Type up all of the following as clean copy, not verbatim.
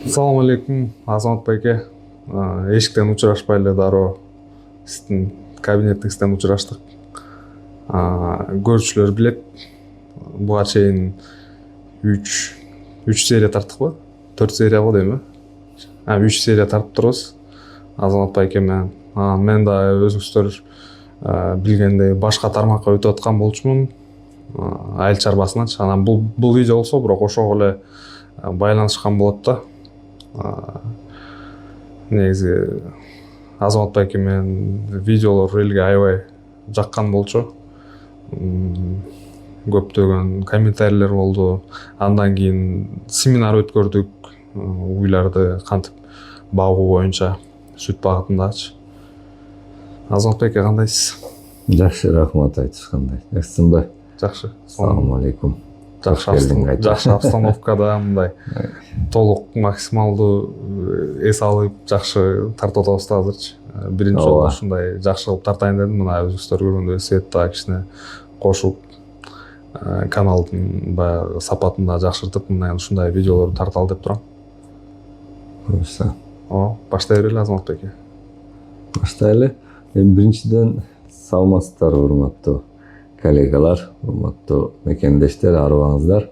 Assalamu алейкум, Азамат байке. Эшиктен учурашпай эле дароо сиздин кабинетиңизден учураштык. Көрүүчүлөр билет, буга чейин 3 серия тарттыкпы? 4 серия го дейм, 3 серия тартып турбуз. Азамат байке менен. Мен да өзүңүздөр билгендей башка тармакка өтүп аткан болчумун. Айыл чарбасыначы. Анан бул видео болсо бирок ошого эле байланышкан болот да. Негизи Азамат байке менен видеолор элге аябай жаккан болчу. Көптөгөн комментарийлер болду. Андан кийин семинар өткөрдүк, уйларды кантип багуу боюнча сүт багытындачы. Азамат байке кандайсыз? Жакшы, рахмат, айтыш кандай. Жакшысыңбы? Жакшы. Ассаламу алейкум. Жакшы обстановкада мындай толук максималдуу эс алып жакшы тартып атабыз да азырчы. Биринчи жолу ушундай жакшы кылып тартайын дедим. Мына өзүңүздөр көргөндөй светтага кичине кошуп каналдын баягы сапатын да жакшыртып, мына ушундай видеолорду тарталы деп турам. Буюрса. Баштай берели Азамат байке. Баштайлы. Биринчиден саламатсыздар, урматтуу коллегалар, урматтуу мекендештер, арыбаңыздар.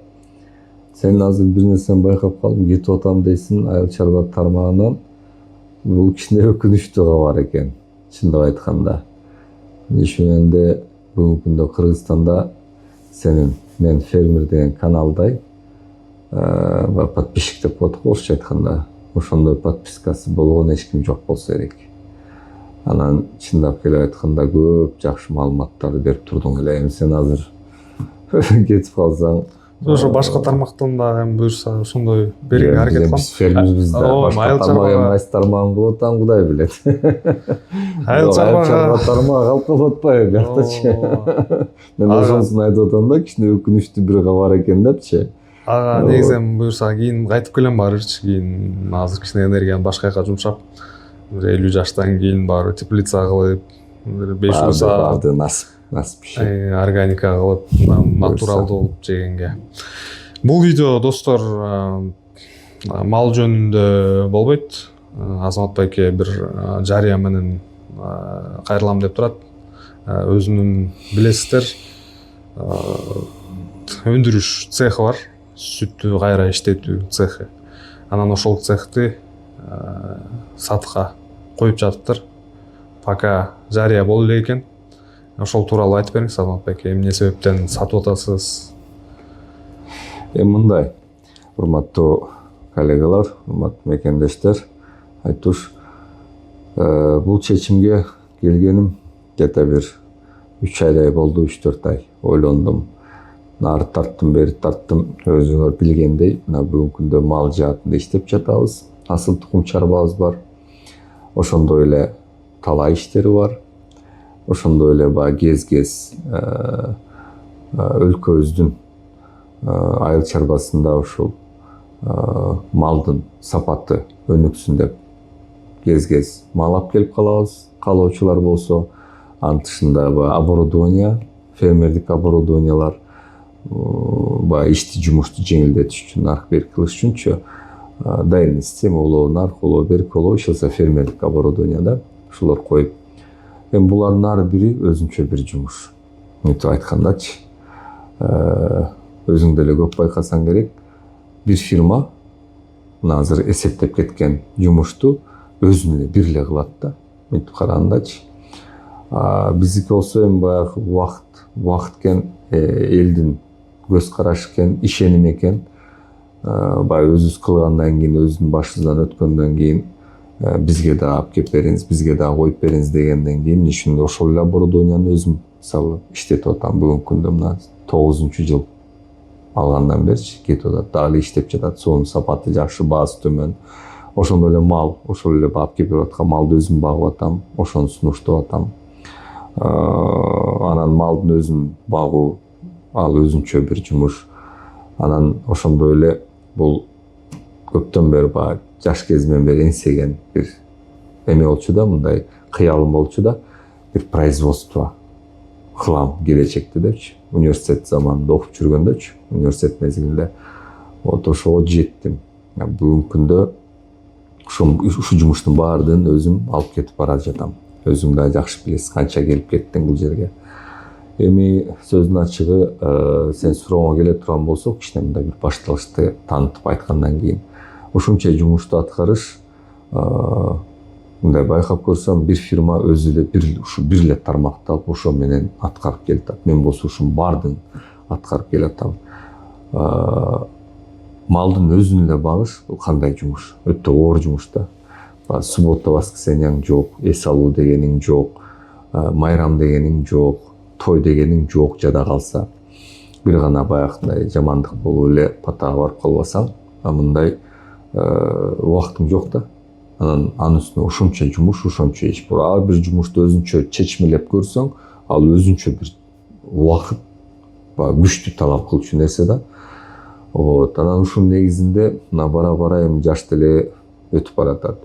Сен азыр бир нерсени байкап калдым, кетип атам дейсиң айыл чарба тармагынан. Бул кичине өкүнүчтүү кабар экен, чындап айтканда. Ишененде бүгүнкү күндө Кыргызстанда сенин мен фермер деген каналдай подписчик деп коет го орусча айтканда. Ошондой подпискасы болгон эч ким жок болсо керек. Анан чындап келип айтканда көп жакшы маалыматтарды берип турдуң эле. Эми сен азыр кетип калсаң, ошо башка тармактан да эми буюрса ошондой берүүгө аракет кылам. Биз фермербиз да башка тармак тармагын болот, Кудай билет. Айыл чарба тармагы калып калып атпайбы бияктачы. Мен ошонусун айтып атам да, кичине өкүнүчтүү бир кабар экен депчи. Негизи буюрса кийин кайтып келем барырчы, кийин азыр кичине энергияны башка жака жумшап 50 жаштан кийин баары теплица кылып, 5 барды насип органика кылып, натуралдуу болуп жегенге. Бул видео достор мал жөнүндө болбойт. Азамат байке бир жарыя менен кайрылам деп турат. Өзүнүн билесиздер, өндүрүш цехи бар, сүттү кайра иштетүү цехи. Анан ошол цехти сатыкка коюп жатыптыр. Пока жарыя болуу элек экен. Ошол тууралуу айтып бериңиз Азамат байке, эмне себептен сатып атасыз? Мындай, урматтуу коллегалар, урматтуу мекендештер, айтуш, бул чечимге келгеним где-то бир 3 айдай болду, 3-4 ай. Ойлондум, нары тарттым, бери тарттым. Өзүңөр билгендей, мына бүгүнкү күндө мал жаатында иштеп жатабыз. Асыл тукум чарбабыз бар. Ошондой эле талай иштери бар. Ошондой эле баягы кез-кез өлкөбүздүн айыл чарбасында ушул малдын сапаты өнүксүн деп кез-кез мал алып келип калабыз. Калоочулар болсо, анын тышында оборудование, фермердик оборудованиялар баягы ишти жумушту жеңилдетиш үчүн, нарк берик кылыш үчүнчү дайын система улоо нарк, улоо берик, улоо ишелсе фермердик оборудование да, ушулар коюп. Эми булардын ар бири өзүнчө бир жумуш. Мынтип айткандачы, өзүң деле көп байкасаң керек, бир фирма мына азыр эсептеп кеткен жумушту өзүнө эле бир эле кылат да. Мынтип карагандачы. Биздики болсо эми баягы убакыт экен, элдин көз карашы экен, ишеним экен. Баягы өзүбүз кылгандан кийин, өзүнүн башыбыздан өткөндөн кийин бизге да алып келип бериңиз, бизге да коюп бериңиз дегенден кийин ишин ошол эле оборудованияны өзүм мисалы иштетип атам. Бүгүнкү күндө мына 9-жыл алгандан беричи кетип атат, дагы иштеп жатат. Суунун сапаты жакшы, баасы төмөн. Ошондой эле мал, ошол эле алып келип берип аткан малды өзүм багып атам, ошону сунуштап атам. Анан малдын өзүн багуу, ал өзүнчө бир жумуш. Анан ошондой эле бул көптөн бери баягы жаш кезимден бери эңсеген бир эме болчу да, мындай кыялым болчу да, бир производство кылам келечекте депчи. Университет заманында окуп жүргөндөчү, университет мезгилинде вот ошого жеттим. Бүгүнкү күндө ушу жумуштун баардыгын өзүм алып кетип бара жатам. Өзүң да жакшы билесиз канча келип кеттиң бул жерге. Эми сөздүн ачыгы, сен сурооңо келе турган болсок, кичине мындай бир башталышты таанытып айткандан кийин ушунча жумушту аткарыш, мындай байкап көрсөм, бир фирма өзү эле бир эле тармакты алып ошо менен аткарып келатат. Мен болсо ушунун баардыгын аткарып келатам. Малдын өзүн эле багыш бул кандай жумуш? Өтө оор жумуш да. Суббота, воскресеньяң жок, эс алуу дегениң жок, майрам дегениң жок, той дегениң жок жада калса. Бир гана баягындай жамандык болуп эле патага барып калбасаң, мындай убактың жок да. Анын үстүнө ошончо жумуш, ошончо иш. Ар бир жумушту өзүнчө чечмелеп көрсөң, ал өзүнчө бир убакыт, күчтү талап кылчу нерсе да. Анан ушунун негизинде бара эми жаш деле өтүп баратат.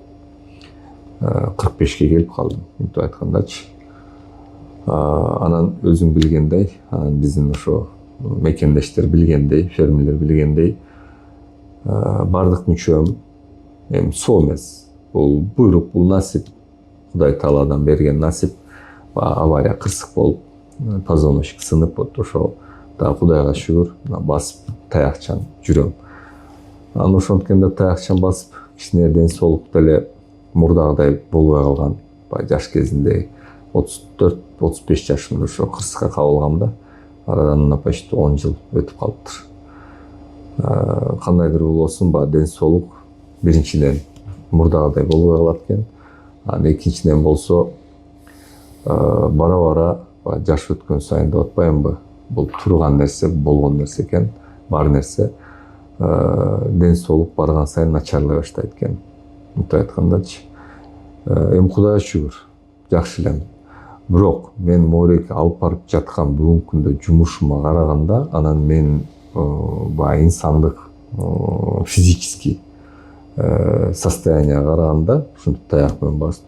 45ке келип калдым, мынтип айткандачы. Анан өзүң билгендей, биздин ошо мекендештер билгендей, фермерлер билгендей, бардык мүчөм эми соо эмес. Бул буйрук, бул насип, Кудай Тааладан берген насип. Авария, кырсык болуп, позвоночник сынып, ошо да Кудайга шүгүр, басып таякчан жүрөм. Анан ошонткенде таякчан басып, кичине ден соолук деле мурдагыдай болбой калган. Жаш кезинде 34-35 жашымда ошо кырсыкка кабылгам да. Арадан почти 10 жыл өтүп калыптыр. Кандайдыр болбосун, ден соолук биринчиден мурдагыдай болбой калат экен. Анан экинчиден болсо бара жаш өткөн сайын деп атпаймынбы? Бул турган нерсе, болгон нерсе экен, бар нерсе. Ден соолук барган сайын начарлай баштайт экен. Мынтип айткандачы. Эми Кудайга шүгүр, жакшы элем. Бирок мен могуреке алып барып жаткан бүгүнкү күндө жумушума караганда, анан мен инсандык, физический состоянияга караганда, ушинтип таяк менен басып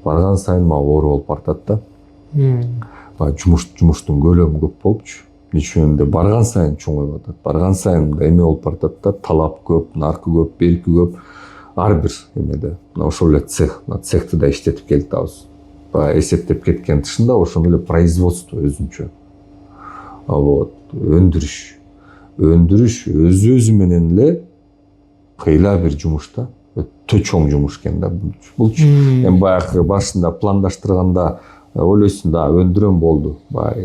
барган сайын мага оор болуп баратат да. Жумуштун көлөмү көп болупчу. Ничегинде барган сайын чоңоюп атат. Барган сайын эме болуп баратат да, талап көп, наркы көп, белги көп. Ар бир эмеде. Ошол эле цехти да иштетип келатабыз. Эсептеп кеткен тышында ошондой эле производство өзүнчө. Өндүрүш өзү менен эле кыйла бир жумуш да. Өтө чоң жумуш экен да булчу. Эми баягы башында пландаштырганда ойлойсуң да, өндүрөм болду.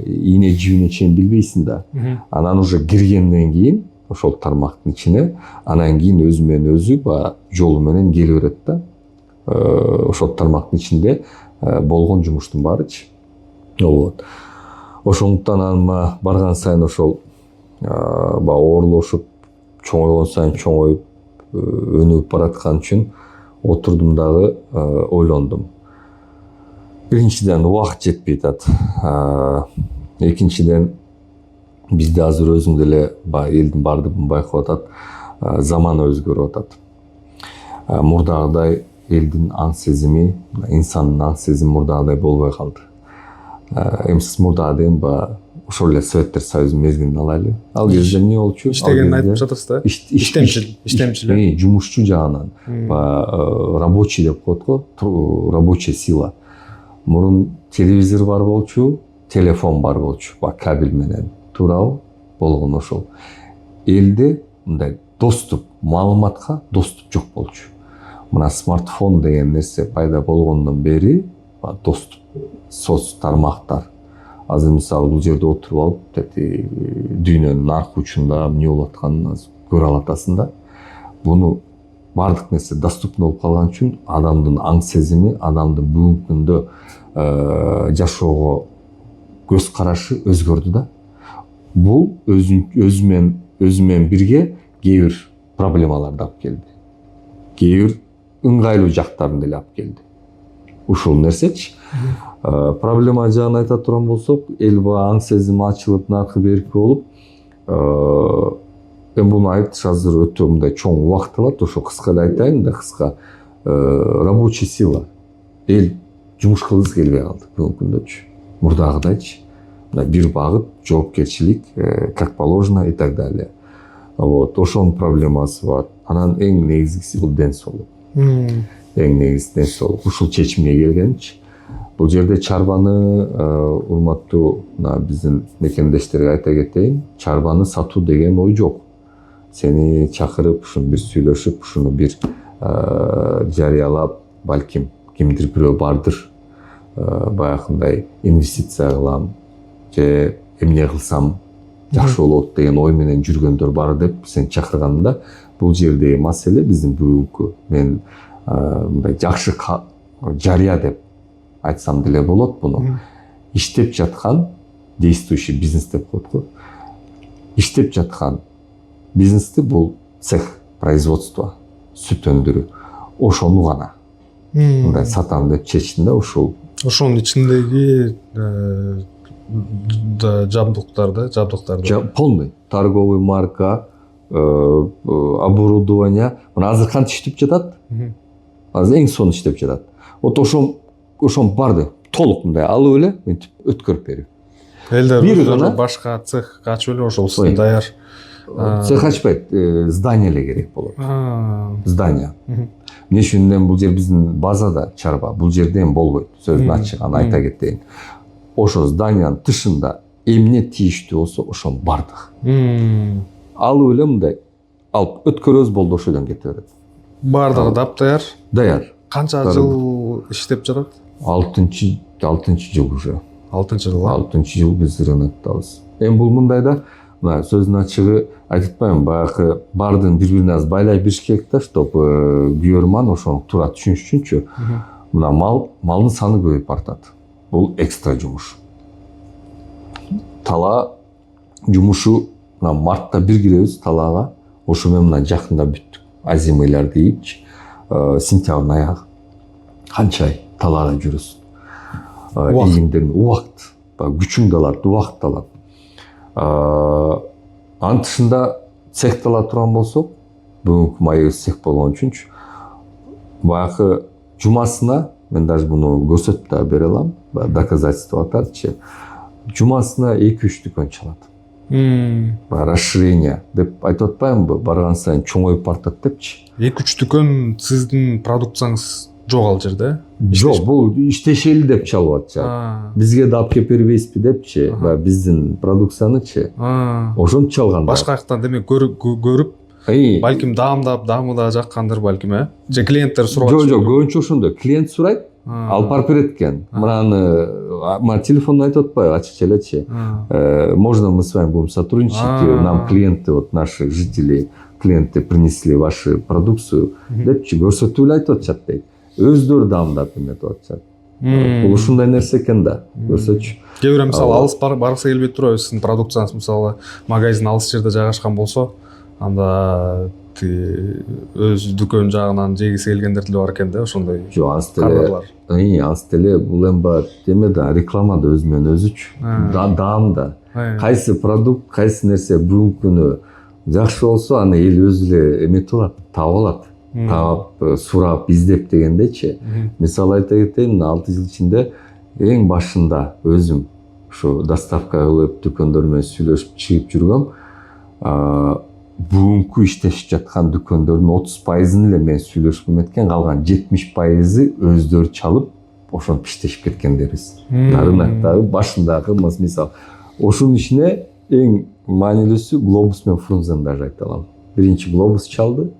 Ийне жибине чейин билбейсиң да. Анан уже киргенден кийин ошол тармактын ичине, анан кийин өзү менен өзү жолу менен келе берет да. Ошол тармактын ичинде болгон жумуштун баарычы. Ошондуктан анан барган сайын ошол оорлошуп, чоңойгон сайын чоңоюп, өнүгүп бараткан үчүн отурдум дагы ойлондум. Биринчиден убакыт жетпей атат. Экинчиден бизде азыр өзүң деле элдин баардыгын байкап атат, заман өзгөрүп атат. Мурдагыдай элдин аң сезими, инсандын аң сезими мурдагыдай болбой калды. Эми сиз мурдагы деген ошол эле Советтер Союзунун мезгилин алайлы. Ал кезде эмне болчу? Иштегенин айтып жатырсыз да. Иштемчил. Жумушчу жагынан, рабочий деп коет го, рабочая сила. Мурун телевизор бар болчу, телефон бар болчу, кабель менен. Туурабы? Болгон ошол. Элде мындай доступ, маалыматка доступ жок болчу. Мына смартфон деген нерсе пайда болгондон бери доступ, соц тармактар. Азыр мисалы бул жерде отуруп алып, дүйнөнүн аркы учунда эмне болуп атканын көрө алатасың да. Буну бардык нерсе доступный болуп калган үчүн адамдын аң сезими, адамдын бүгүнкү күндө жашоого көз карашы өзгөрдү да. Бул өзү менен бирге кээ бир проблемаларды алып келди. Кээ бир ыңгайлуу жактарын деле алып келди. Ушул нерсечи. Проблема жагын айта турган болсок, эл аң сезими ачылып, наркы берки болуп, эми буну айтыш азыр өтө мындай чоң убакыт алат. Ошо кыска эле айтайын да, кыска. Рабочий сила. Эл жумуш кылгысы келбей калды бүгүнкү күндөчү. Мурдагыдайчы. Бир багыт, жоопкерчилик, как положено и так далее. Ошонун проблемасы бар. Анан эң негизгиси бул ден соолук. Эң негизинен сол ушул чечимге келгенчи. Бул жерде чарбаны урматтуу биздин мекендештерге айта кетейин, чарбаны сатуу деген ой жок. Сени чакырып, ушуну бир сүйлөшүп, ушуну бир жарыялап, балким кимдир бирөө бардыр, баягындай инвестиция кылам же эмне кылсам жакшы болот деген ой менен жүргөндөр бар деп сен чакырганда, бул жердеги маселе биздин бүгүнкү мен мындай жакшы жарыя деп айтсам деле болот буну. Иштеп жаткан действующий бизнес деп коет го. Иштеп жаткан бизнести бул цех, производство, сүт өндүрүү. Ошону гана мындай сатам деп чечтим да ушул. Ошонун ичиндеги жабдыктарды полный торговый марка, оборудование. Мына азыр кантип иштеп жатат? Азыр эң сонун иштеп жатат. Вот ошон барды толук мындай алып эле мынтип өткөрүп берип. Элдер башка цех ачып эле ошол даяр. Цех ачпайт, здание эле керек болот. Здание. Эмне үчүн бул жер биздин базада чарба, бул жерде эми болбойт. Сөздүн ачыгын айта кетейин. Ошо зданиянын тышында эмне тийиштүү болсо ошон бардык. Алып эле мындай алып өткөрөбүз болду, ошол жерден кете берет. Бардыгы даяр. Даяр. Канча жыл иштеп жатат? 6-6 жыл уже. 6 жыл. 6 жыл биз рыноктабыз. Эми бул мындай да, мына сөздүн ачыгы айтып атпаймынбы, баягы бардын бири-бирине аз байлай бериш керек да, чтобы күйөрман ошону туура түшүнүш үчүнчү. Мына малдын саны көбөйүп бартат. Бул экстра жумуш. Тала жумушу мына мартта бир киребиз талаага. Ошо менен мына жакында бүттүк. Азимыйларды ийипчи, сентябрдын аягы. Канча ай талаада жүрөсүң. Ийгиндер убакыт, күчүңдү алат, убакыт алат. Анын тышында цехти ала турган болсок, бүгүнкү майыбыз цех болгон үчүнчү, баягы жумасына, мен даже буну көрсөтүп да бере алам, доказательство ататчы, жумасына 2-3 дүкөн чалат. Расширение деп айтып атпаймынбы, барган сайын чоңоюп бартат депчи. 2-3 дүкөн сиздин продукцияңыз жок ал жерде? Жок, бул иштешели деп чалып атышат. Бизге да алып келип бербейсизби депчи, биздин продукциянычы. Ошонтип чалган. Башка жактан демек көрүп, балким даамда жаккандыр балким, же клиенттер сурап атышат. Жок, көбүнчө ошондой. Клиент сурайт, алып барып берет экен. Мына телефонду айтып атпайбы, ачыкча элечи. Можно мы с вами будем сотрудничать, нам клиенты, вот наши жители, клиенты принесли вашу продукцию, депчи көрсөтүп эле айтып атышат дейт. Өздөрү даамдап эметип атышат. Бул ушундай нерсе экен да, көрсөтчү. Кээ бирөө мисалы алыс баргысы келбей туруп, сиздин продукцияңыз мисалы магазин алыс жерде жайгашкан болсо, анда өз дүкөн жагынан жегиси келгендер деле бар экен да, ошондой. Жок, ансы деле бул эми бар деме да, реклама да өзү менен өзүчү. Даамда. Кайсы продукт, кайсы нерсе бүгүнкү күнү жакшы болсо, аны эл өзү эле эметип алат, таап алат. Таап, сурап, издеп дегендечи. Мисалы айта кетейин, 6 жыл ичинде эң башында өзүм ушу доставка кылып, дүкөндөр менен сүйлөшүп чыгып жүргөм. Бүгүнкү иштешип жаткан дүкөндөрдүн 30% эле мен сүйлөшүп эметкен, калган 70% өздөрү чалып, ошентип иштешип кеткендерибиз. Рыноктагы башындагы мисалы. Ошонун ичине эң маанилүүсү Глобус менен Фрунзен даже айта алам. Биринчи Глобус чалды.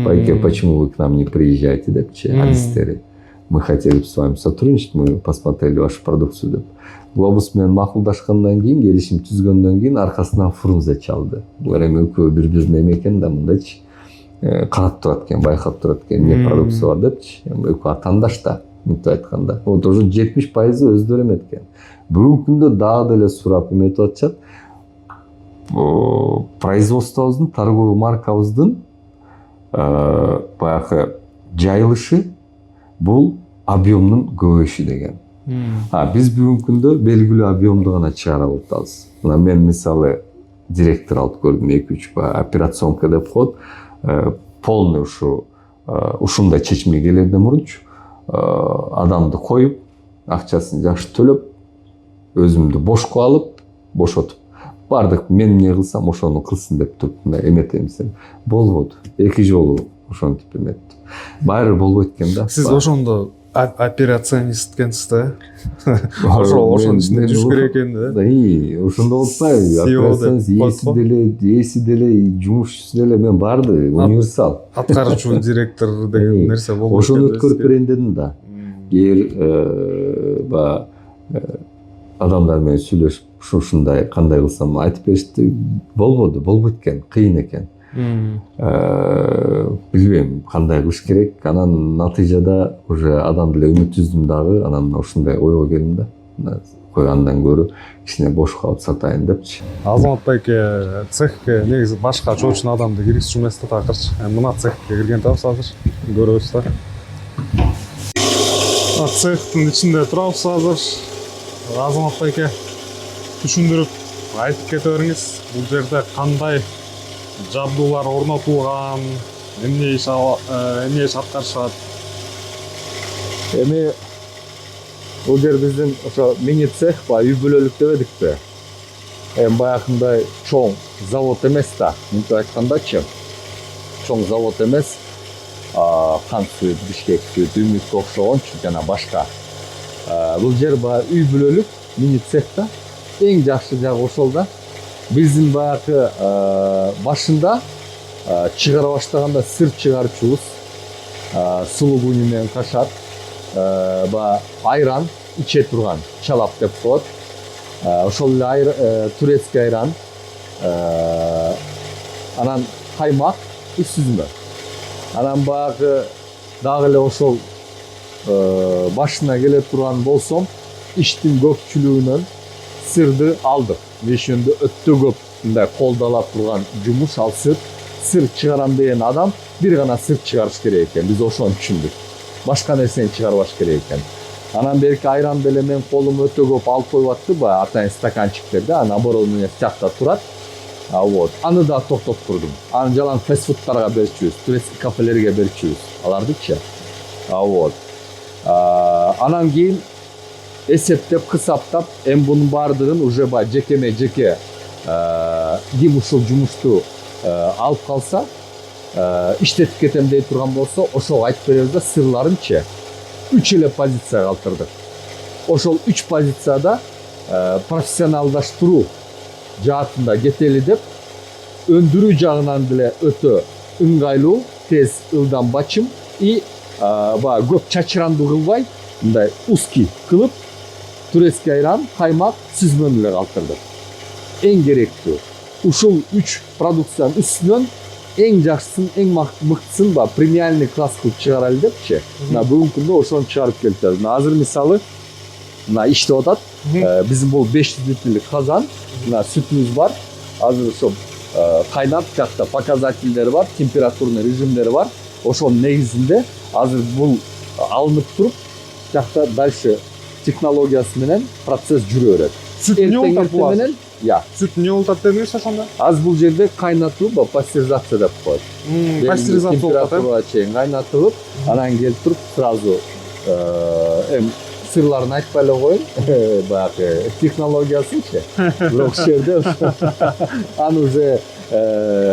Пайке, почему вы к нам не приезжаете, депчи, адистери. Мы хотели бы с вами сотрудничать, мы посмотрели вашу продукцию деп. Глобус менен макулдашкандан кийин, келишим түзгөндөн кийин аркасынан Фрунзе чалды. Булар эми экөө бири-бирине эме экен да, мындайчы карап турат экен, байкап турат экен, эмне продукция бар депчи. Экөө атаандаш да, мынтип айтканда. Вот уже 70% өздөрү эметкен экен. Бүгүнкү күндө дагы деле сурап эметип атышат. Производствобуздун, торговый маркабыздын баягы жайылышы бул объемдун көбөйүшү деген. Биз бүгүнкү күндө белгилүү объемду гана чыгара алабыз. Мына мен мисалы директор алып көрдүм, 2-3 операционка деп коет. Полный ушундай чечимге келерден мурунчу адамды коюп, акчасын жакшы төлөп, өзүмдү бошко алып, бошотуп, бардык мен эмне кылсам ошону кылсын деп туруп эметемиз. Болбоду. 2 жолу ошентип эметтим. Баары болбойт экен да. Сиз ошондо операционист экенсиз да. Ошонун ичинде жүрүш керек экен да. Ошондо болсо операционист ээси деле жумушчусу деле мен баарды универсал. Аткаруучу директор деген нерсе болбойт. Ошону өткөрүп берейин дедим да. Эгер баягы адамдар менен сүйлөшүп ушундай кандай кылсам айтып беришти, болбойт экен, кыйын экен. Билбейм кандай кылыш керек. Анан натыйжада уже адам деле үмүт үздүм дагы. Анан ушундай ойго келдим да. Койгандан көрө кичине бош калып сатайын депчи. Азамат байке цехке негизи башка чоочун адамды киргизчү эмес да такырчы. Мына цехке кирген табыз азыр. Көрөбүз да. Цехтин ичинде турабыз азыр. Азамат байке түшүндүрүп айтып кете бериңиз. Бул жерде кандай жабдуулар орнотулган, эмне иш аткарышат? Эми бул жер биздин ошо мини цех үй бөлөлүк дебедикпи? Эми баягындай чоң завод эмес да. Мынтип айткандачы, чоң завод эмес. Кант сүт, бишкек сүт, үмүткө окшогончу жана башка. Бул жер үй бөлөлүк мини цех да. Эң жакшы жагы ошол да. Биздин баягы башында чыгара баштаганда сыр чыгарчубуз, сулугуни менен кашат, айран иче турган, чалап деп коет. Ошол эле турецкий айран, анан каймак, сүзмө. Анан баягы дагы эле ошол башына келе турган болсом, иштин көпчүлүгүнөн сырды алдык. Ошондо өтө көп мындай колдола турган жумуш ал сыр чыгарам деген адам бир гана сыр чыгарыш керек экен. Биз ошону түшүндүк. Башка нерсени чыгарбаш керек экен. Анан берки айран деле мен колум өтө көп алып коюп атты, баягы атайын стаканчиктерде, набор менен тиякта турат. Аны да токтоттурдум. Аны жалаң фастфудтарга берчүбүз, турецкий кафелерге берчүбүз. Алардычы. Анан кийин эсептеп, кысаптап, эми бунун баардыгын уже жекеме жеке ким ушул жумушту алып калса, иштетип кетем дей турган болсо, ошого айтып беребиз да, сырларынчы 3 эле позицияга калтырдык. Ошол 3 позицияда профессионалдаштыруу жаатында кетели деп, өндүрүү жагынан деле өтө ыңгайлуу, тез, ылдам бачым и көп чачырандуу кылбай, мындай узкий кылып, турецкий айран, каймак, сүзмөнү эле калтырдык. Эң керектүү. Ушул 3 продукциянын үстүнөн эң жакшысын, эң мыктысын премиальный класс кылып чыгаралы депчи. Бүгүнкү күндө ошону чыгарып келип. Азыр мисалы иштеп атат. Биздин бул 500 литрлик казан, сүтүбүз бар. Азыр ошо кайнап, жакта показательдери бар, температурный режимдери бар. Ошонун негизинде азыр бул алынып туруп, жакта дальше технологиясы менен процесс жүрө берет. Сүт эмне болот менен? Сүт эмне болот дедиңиз ошондо? Азыр бул жерде кайнатылып, пастеризация деп коет. Пастеризация болот. Температурага чейин кайнатылып, анан келип туруп сразу эми сырларын айтпай эле коеюн, баягы технологиясынчы. Бирок ушул жерде аны уже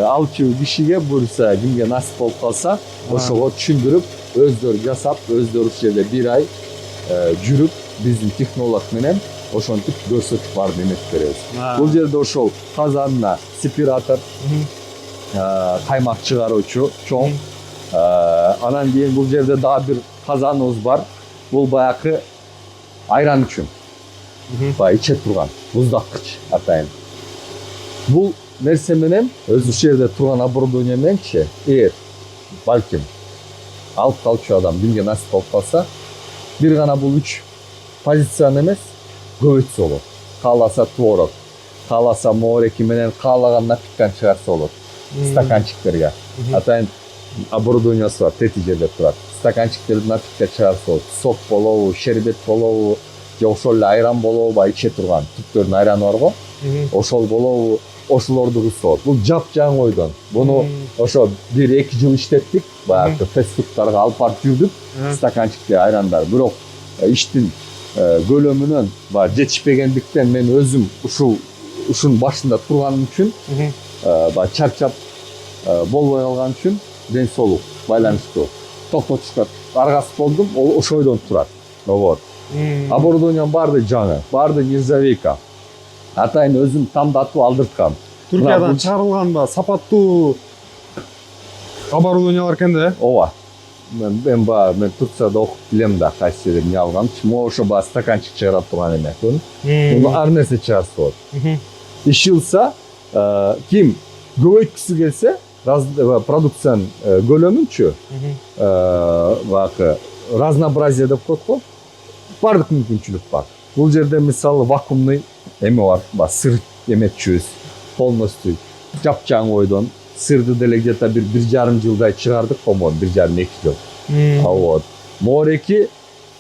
алчу кишиге буюрса, кимге насип болуп калса, ошого түшүндүрүп, өздөрү жасап, өздөрү ушул жерде 1 ай жүрүп, биздин технолог менен ошентип көрсөтүп барды эметип беребиз. Бул жерде ошол казанына сепаратор, каймак чыгаруучу чоң. Анан кийин бул жерде дагы бир казаныбыз бар. Бул баягы айран үчүн. Иче турган буздаккыч атайын. Бул нерсе менен өзү ушул жерде турган оборудование мененчи, балким алып калчу адам кимге насип болуп калса, бир гана бул 3 позицияны эмес, көбөйтсө болот. Кааласа творог, кааласа мореки менен каалаган напитканы чыгарса болот. Стаканчиктерге. Атайын оборудованиясы бар, тети жерде турат. Стаканчиктерди напитка чыгарса болот. Сок болобу, шербет болобу, же ошол эле айран болобу, иче турган түптөрдүн айраны бар го. Ошол болобу, ошолорду кылса болот. Бул жапжаң ойдон. Буну ошо 1-2 жыл иштеттик. Баягы фастфудтарга алып барып жүрдүк. Стаканчикте айрандар. Бирок иштин көлөмүнөн жетишпегендиктен мен өзүм ушунун башында турганым үчүн, чарчап болбой калган үчүн ден соолук байланыштуу. Токтотушкан аргасы болдум, ол ошойдон турат. Вот. Оборудованиянын баары жаңы, баары нержавейка. Атайын өзүм тандатып алдырткам. Түркиядан чыгарылган ба сапаттуу оборудованиялар экен да? Ооба. Мен Турцияда окуп билем да, кайсы жерде эмне алгам. Ошо баа стаканчык чыгарып турган эме. Муну ар нерсе чыгарса болот. Ишилса, ким көбөйткүсү келсе, продукциянын көлөмүнчү, разнообразие деп коет го. Бардык мүмкүнчүлүк бар. Бул жерде мисалы вакуумный эме бар, сыр эметчүбүз, полностью жапжаң ойдон. Сырды деле где-то 1,5 жылдай чыгардык, по-моему, 1,5-2 жыл. Вот. Мореки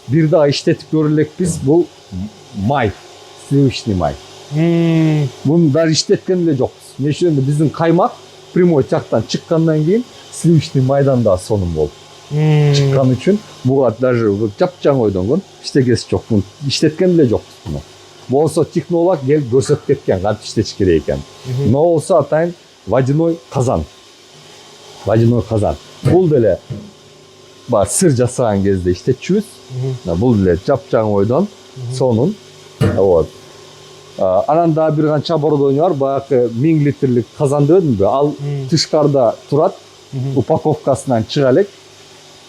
бир дагы иштетип көрө элекпиз. Бул май, сливочный май. Муну даже иштеткен эле жокпуз. Эмне үчүн биздин каймак прямой жактан чыккандан кийин сливочный майдан да сонун болуп чыккан үчүн буга даже жапжаң ойдонгон иштегеси жок. Муну иштеткен эле жокпуз муну. Болсо технолог келип көрсөтүп кеткен кантип иштетиш керек экен. Но болсо атайын водяной казан. Водяной казан. Бул деле бар сыр жасаган кезде иштетчүбүз. Бул деле жапжаң ойдон сонун. Вот. Анан дагы бир канча оборудование бар. Баягы 1000 литрлик казан дедимби? Ал тышкарда турат. Упаковкасынан чыга элек.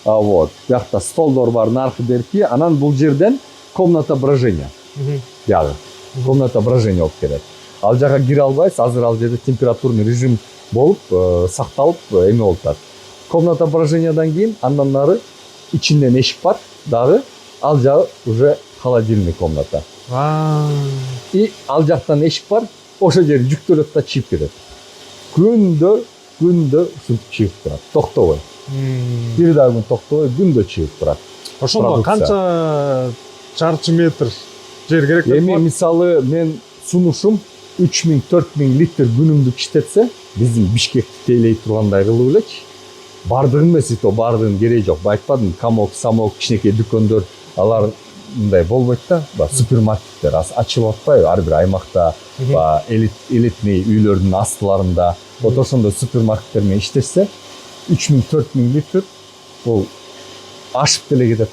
Вот. Биякта столдор бар, наркы берки. Анан бул жерден комната брожения. Биягы. Комната брожения болуп келет. Ал жака кире албайсыз. Азыр ал жерде температурный режим болуп, сакталып, эме болуп атат. Комната брожениядан кийин андан нары ичинден эшик бар, дагы ал жагы уже холодильный комната. И ал жактан эшик бар, ошо жер жүктөлөт да чыйып кетет. Күндө ушинтип чыйып турат, токтобой. Бир дагы күн токтобой, күндө чыйып турат. Ошондо канча чарчы метр жер керек деп Эми мисалы мен сунушум 3000-4000 литр күнүмдүк иштетсе, биздин Бишкекти тейлей тургандай кылып элечи. Бардыгын эмес, то бардыгын кереги жок. Айтпадым, камок, самок, кичинекей дүкөндөр алар мындай болбойт да. Супермаркеттер ачылып атпайбы? Ар бир аймакта, элитный үйлөрдүн астыларында, вот ошондой супермаркеттер менен иштешсе, 3000-4000 литр бул ашып деле кетет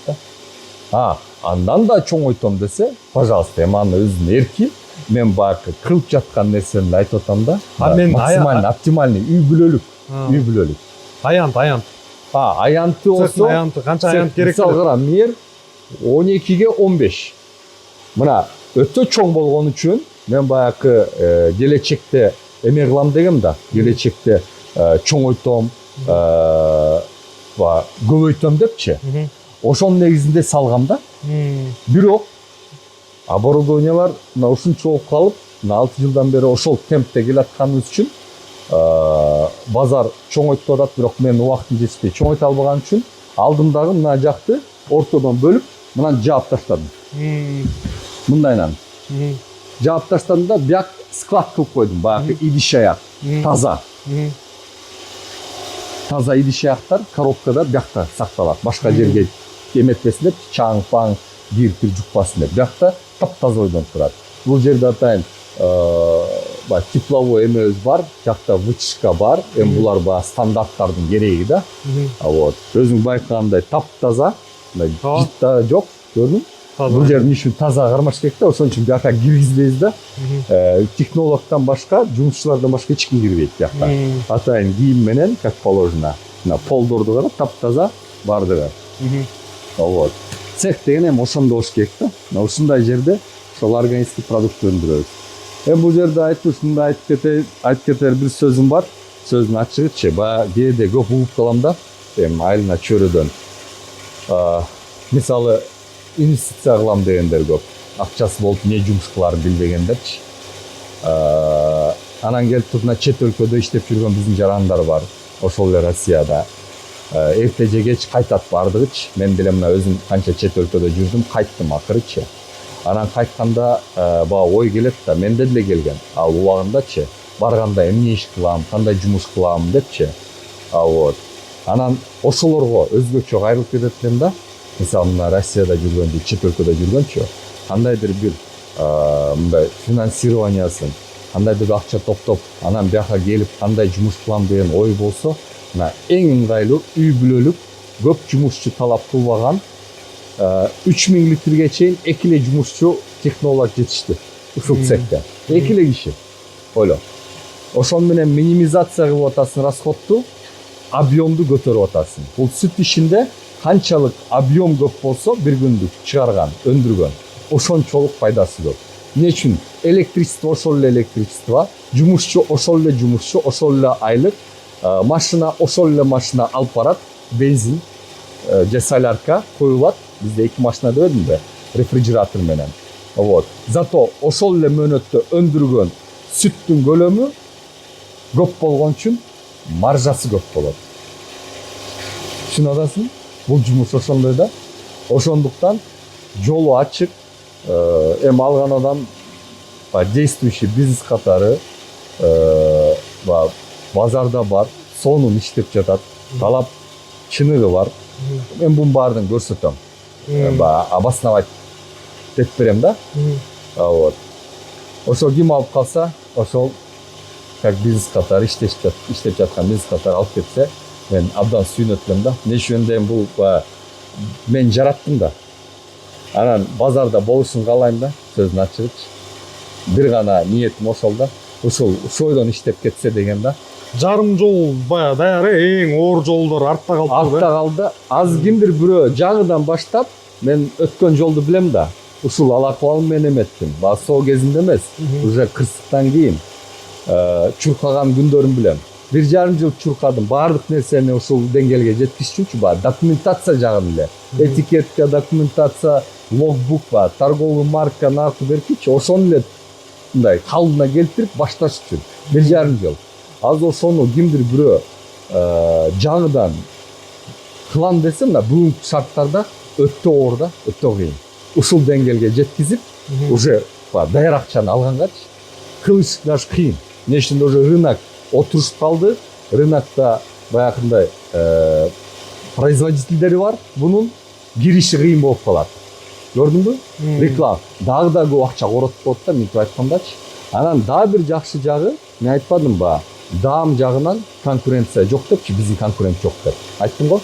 да. Андан да чоңойтом десе, пожалуйста, эми анын өзүнүн эрки. Мен баягы кылып жаткан нерсени айтып атам да. Максимальный, оптимальный үй бүлөлүк. Аянт. Аянты болсо, канча аянт керек? Мисалы кара, мер 12-ге 15. Мына өтө чоң болгон үчүн мен баягы келечекте эме кылам дегем да. Келечекте чоңойтом, көбөйтөм депчи. Ошонун негизинде салгам да. Бирок оборудованиялар мына ушунча болуп калып, 6 жылдан бери ошол темпте келатканыбыз үчүн базар чоңойтуп атат, бирок мен убактым жетишпей чоңойто албаган үчүн алдымдагы мына жакты ортодон бөлүп, мынан жаап таштадым. Мындайнан. Жаап таштадым да, бияк склад кылып койдум, баягы идиш аяк, таза. Таза идиш аяктар коробкада биякта сакталат. Башка жерге эметпесин деп, чаң-паң, кир жукпасын деп. Биякта таптаза ойдон турат. Бул жерде атайын тепловой эмебиз бар, жакта вытяжка бар. Эми булар стандарттардын кереги да. Вот. Өзүң байкагандай таптаза, жит да жок, көрдүң? Бул жердин иши таза кармаш керек да, ошон үчүн бияка киргизбейбиз да. Технологдон башка, жумушчулардан башка эч ким кирбейт бияка. Атайын кийим менен, как положено, полдорду карап, таптаза бардыгы. Вот. Цех деген эми ошондо болуш керек да. Ушундай жерде ошол органический продукт өндүрөбүз. Эми бул жерде айтып кетер бир сөзүм бар. Сөздүн ачыгычы, баягы кээде көп угуп калам да. Эми айылына чөйрөдөн. Мисалы инвестиция кылам дегендер көп. Акчасы болуп эмне жумуш кыларын билбегендерчи. Анан келип туруп чет өлкөдө иштеп жүргөн биздин жарандар бар. Ошол эле Россияда. Эрте же кеч кайтат бардыгычы. Мен деле мына өзүм канча чет өлкөдө жүрдүм, кайттым акырычы. Анан кайтканда ой келет да, менде деле келген. Ал убагындачы барганда эмне иш кылам, кандай жумуш кылам депчи. Вот. Анан ошолорго өзгөчө кайрылып кетет элем да. Мисалы мына Россияда жүргөндө, чет өлкөдө жүргөнчү, кандайдыр бир мындай финансированиясын, кандайдыр бир акча топтоп, анан бияка келип кандай жумуш кылам деген ой болсо, мына эң ыңгайлуу үй бүлөлүк көп жумушчу талап кылбаган 3000 литрге чейин 2 эле жумушчу технологиялар жетишти ушул цехте. 2 эле киши. Ойло. Ошон менен минимизация кылып атасың расходту, объемду көтөрүп атасың. Бул сүт ишинде канчалык объем көп болсо бир күндүк чыгарган, өндүргөн, ошончолук пайдасы көп. Эмне үчүн? Электричество ошол эле электричество, жумушчу ошол эле жумушчу, ошол эле айлык, машина ошол эле машина алып барат, бензин же солярка коюлат. Бизде 2 машина дебедимби? Рефрижератор менен. Вот. Зато ошол эле мөөнөттө өндүргөн сүттүн көлөмү көп болгон үчүн маржасы көп болот. Түшүнүп атасың? Бул жумуш ошондой да. Ошондуктан жолу ачык. Эми алган адам действующий бизнес катары базарда бар, сонун иштеп жатат. Талап чыныгы бар. Мен бунун баарын көрсөтөм. Обосновать деп берем да. Вот. Ошо ким алып калса, ошол как бизнес катары иштеп жаткан бизнес катары алып кетсе, мен абдан сүйүнөт элем да. Эмне үчүн бул мен жараттым да. Анан базарда болушун каалайм да, сөзүн ачыгычы. Бир гана ниетим ошол да. Ушул ойдон иштеп кетсе деген да. Жарым жол баягы даяр, эң оор жолдор артта калды. Артта калды. Аз кимдир бирөө жаңыдан баштап мен өткөн жолду билем да. Ушул ала акыбал менен эметтим. Сол кезинде эмес, уже кырсыктан кийин чуркаган күндөрүн билем. 1,5 жыл чуркадым. Баардык нерсени ушул деңгээлге жеткизиш үчүн документация жагын эле. Этикетка, документация, логбук, торговый марка, наркы беркичи, ошону эле мындай калыбына келтирип башташ үчүн 1,5 жыл. Аз ошону кимдир бирөө жаңыдан кылам десе, мына бүгүнкү шарттарда өтө оор да, өтө кыйын. Ушул деңгээлге жеткизип, уже даяр акчаны алгангачы кылыш даже кыйын. Эмне үчүн уже рынок отурушуп калды. Рынокто баягындай производительдери бар. Бунун кириши кыйын болуп калат. Көрдүңбү? Реклама дагы да көп акча коротуп коет да, мынтип айткандачы. Анан дагы бир жакшы жагы, мен айтпадым ба, даам жагынан конкуренция жок депчи, биздин конкурент жок деп. Айттым го?